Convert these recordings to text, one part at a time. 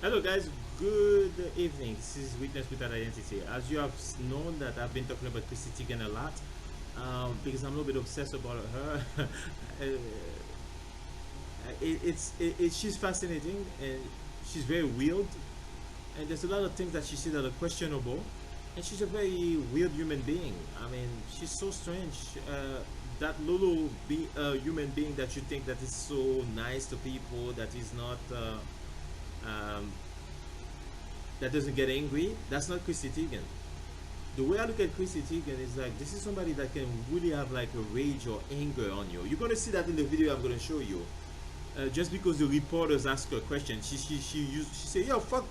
Hello guys, good evening. This is Witness Without Identity. As you have known that I've been talking about Chrissy Teigen a lot because I'm a little bit obsessed about her. She's fascinating and she's very weird and there's a lot of things that she said that are questionable and she's a very weird human being. I mean, she's so strange. That little human being that you think that is so nice to people, that is not um, that doesn't get angry. That's not Chrissy Teigen. The way I look at Chrissy Teigen is like this is somebody that can really have like a rage or anger on you. You're gonna see that in the video I'm gonna show you. Just because the reporters ask her a question, she say, "Yo, fuck,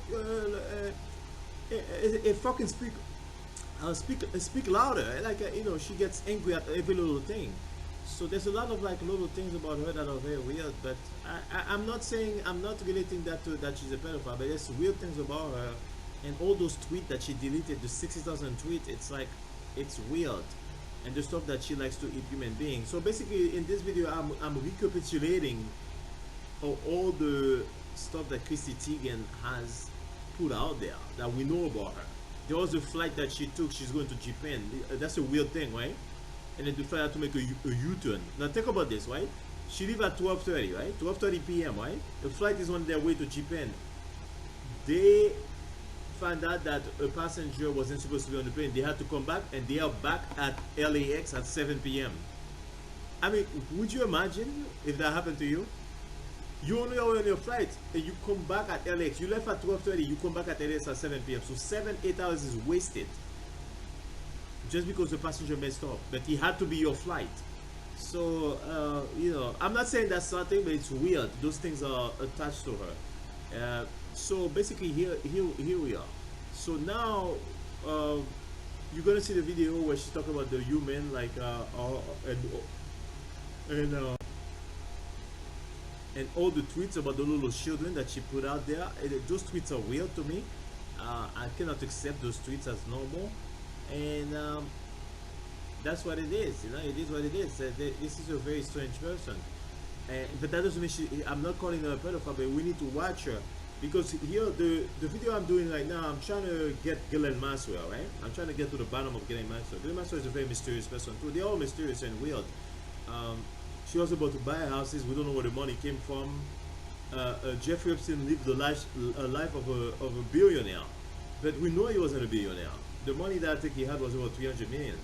fucking speak louder." Like she gets angry at every little thing. So there's a lot of like little things about her that are very weird. But I'm not saying, I'm not relating that to that she's a pedophile. But there's weird things about her, and all those tweets that she deleted, the 60,000 tweets. It's like it's weird, and the stuff that she likes to eat human beings. So basically, in this video, I'm recapitulating all the stuff that Chrissy Teigen has put out there that we know about her. There was a flight that she took. She's going to Japan. That's a weird thing, right? And then the flight had to make a U-turn. Now think about this, right? She leave at 12:30, right? 12:30 p.m., right? The flight is on their way to Japan. They found out that a passenger wasn't supposed to be on the plane. They had to come back, and they are back at LAX at 7 p.m. I mean, would you imagine if that happened to you? You only are on your flight and you come back at LAX. You left at 12:30, you come back at LAX at 7 p.m. So 7-8 hours is wasted just because the passenger messed up. But it had to be your flight. So I'm not saying that's something, but it's weird. Those things are attached to her. So basically, here we are. So now you're gonna see the video where she's talking about the human, like and all the tweets about the little children that she put out there. Those tweets are weird to me. I cannot accept those tweets as normal, and that's what it is. It is what it is. This is a very strange person, but that doesn't mean I'm not calling her a pedophile. But we need to watch her because here the video I'm doing right now, I'm trying to get Ghislaine Maxwell, right? I'm trying to get to the bottom of Ghislaine Maxwell. Ghislaine Maxwell is a very mysterious person too. They're all mysterious and weird. She was about to buy houses. We don't know where the money came from. Jeffrey Epstein lived a life of a billionaire, but we know he wasn't a billionaire. The money that I think he had was about 300 million.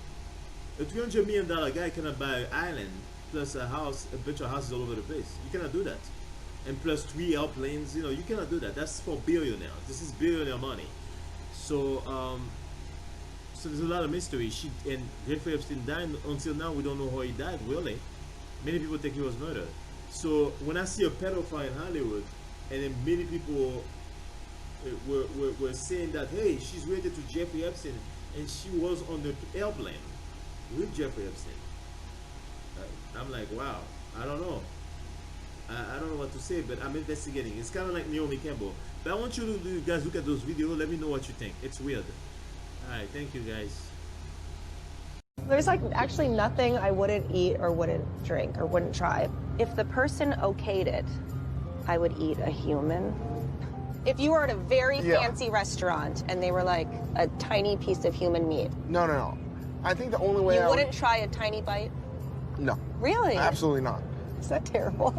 A $300 million guy cannot buy an island plus a house, a bunch of houses all over the place. You cannot do that. And plus 3 airplanes. You cannot do that. That's for billionaires. This is billionaire money. So so there's a lot of mystery. And Jeffrey Epstein died. Until now, we don't know how he died. Really. Many people think he was murdered. So when I see a pedophile in Hollywood, and then many people were saying that, hey, she's related to Jeffrey Epstein, and she was on the airplane with Jeffrey Epstein. I'm like, wow, I don't know. I don't know what to say, but I'm investigating. It's kind of like Naomi Campbell. But I want you to guys look at those videos. Let me know what you think. It's weird. All right, thank you guys. There's like actually nothing I wouldn't eat or wouldn't drink or wouldn't try. If the person okayed it, I would eat a human. If you were at a very fancy restaurant and they were like A tiny piece of human meat. No. I think the only way you wouldn't try a tiny bite? No. Really? Absolutely not. Is that terrible?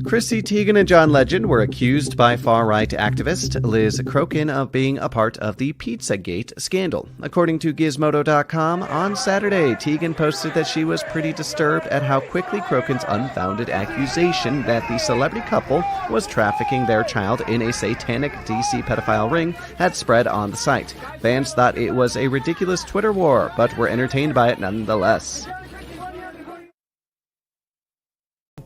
Chrissy Teigen and John Legend were accused by far-right activist Liz Crokin of being a part of the Pizzagate scandal. According to Gizmodo.com, on Saturday, Teigen posted that she was pretty disturbed at how quickly Crokin's unfounded accusation that the celebrity couple was trafficking their child in a satanic DC pedophile ring had spread on the site. Fans thought it was a ridiculous Twitter war, but were entertained by it nonetheless.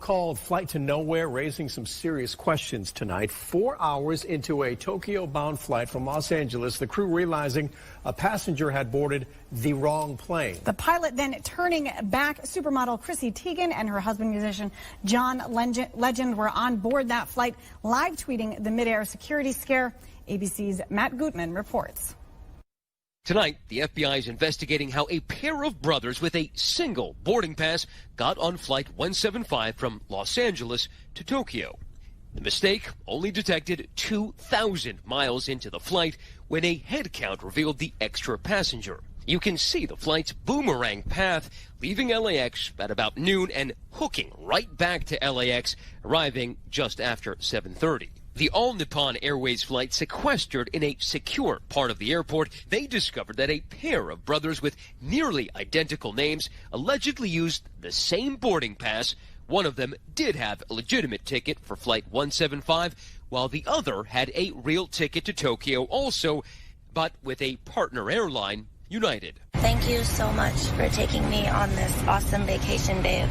so-called flight to nowhere raising some serious questions tonight. 4 hours into a Tokyo-bound flight from Los Angeles, the crew realizing a passenger had boarded the wrong plane. The pilot then turning back. Supermodel Chrissy Teigen and her husband, musician John Legend, were on board that flight, live tweeting the midair security scare. ABC's Matt Gutman reports. Tonight, the FBI is investigating how a pair of brothers with a single boarding pass got on Flight 175 from Los Angeles to Tokyo. The mistake only detected 2,000 miles into the flight when a head count revealed the extra passenger. You can see the flight's boomerang path leaving LAX at about noon and hooking right back to LAX, arriving just after 7:30. The All Nippon Airways flight sequestered in a secure part of the airport, they discovered that a pair of brothers with nearly identical names allegedly used the same boarding pass. One of them did have a legitimate ticket for Flight 175, while the other had a real ticket to Tokyo also, but with a partner airline, United. Thank you so much for taking me on this awesome vacation, babe.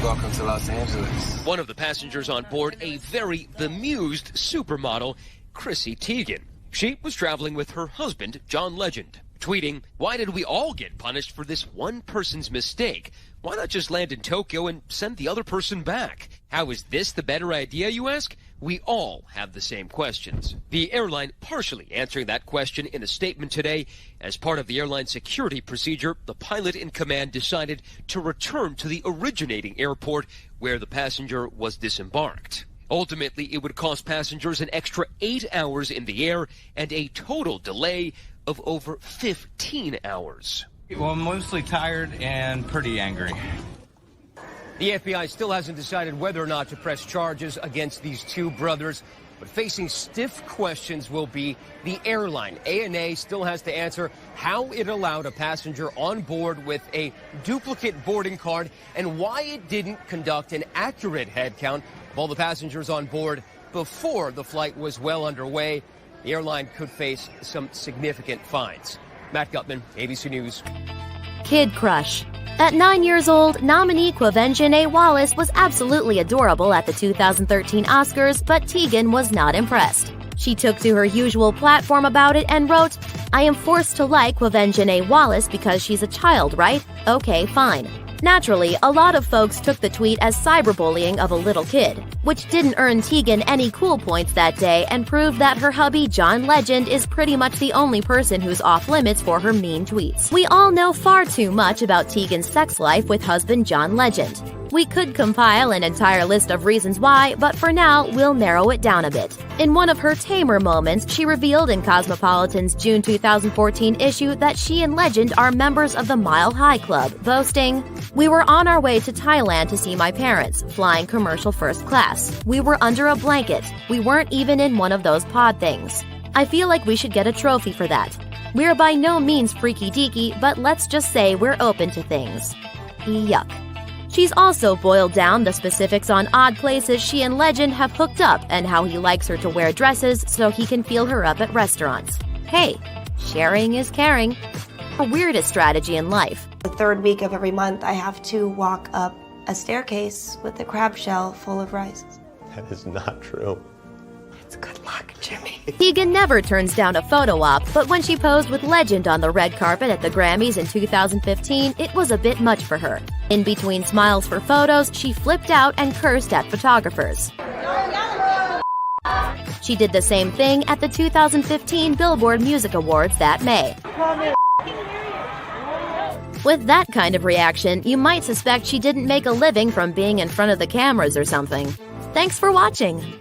Welcome to Los Angeles. One of the passengers on board, a very bemused supermodel, Chrissy Teigen. She was traveling with her husband, John Legend, tweeting, "Why did we all get punished for this one person's mistake? Why not just land in Tokyo and send the other person back? How is this the better idea, you ask? We all have the same questions." The airline partially answering that question in a statement today. As part of the airline security procedure, the pilot in command decided to return to the originating airport where the passenger was disembarked. Ultimately, it would cost passengers an extra 8 hours in the air and a total delay of over 15 hours. Well, I'm mostly tired and pretty angry. The FBI still hasn't decided whether or not to press charges against these two brothers, but facing stiff questions will be the airline. ANA still has to answer how it allowed a passenger on board with a duplicate boarding card and why it didn't conduct an accurate head count of all the passengers on board before the flight was well underway. The airline could face some significant fines. Matt Gutman, ABC News. Kid crush. At 9 years old, nominee Quvenzhané Wallis was absolutely adorable at the 2013 Oscars, but Teigen was not impressed. She took to her usual platform about it and wrote, "I am forced to like Quvenzhané Wallis because she's a child, right? Okay, fine." Naturally, a lot of folks took the tweet as cyberbullying of a little kid, which didn't earn Teigen any cool points that day and proved that her hubby John Legend is pretty much the only person who's off limits for her mean tweets. We all know far too much about Teigen's sex life with husband John Legend. We could compile an entire list of reasons why, but for now, we'll narrow it down a bit. In one of her tamer moments, she revealed in Cosmopolitan's June 2014 issue that she and Legend are members of the Mile High Club, boasting, "We were on our way to Thailand to see my parents, flying commercial first class. We were under a blanket. We weren't even in one of those pod things. I feel like we should get a trophy for that. We're by no means freaky deaky, but let's just say we're open to things." Yuck. She's also boiled down the specifics on odd places she and Legend have hooked up and how he likes her to wear dresses so he can feel her up at restaurants. Hey, sharing is caring. Her weirdest strategy in life. The third week of every month, I have to walk up a staircase with a crab shell full of rice. That is not true. It's good luck, Jimmy. Teigen never turns down a photo op, but when she posed with Legend on the red carpet at the Grammys in 2015, it was a bit much for her. In between smiles for photos, she flipped out and cursed at photographers. She did the same thing at the 2015 Billboard Music Awards that May. With that kind of reaction, you might suspect she didn't make a living from being in front of the cameras or something. Thanks for watching.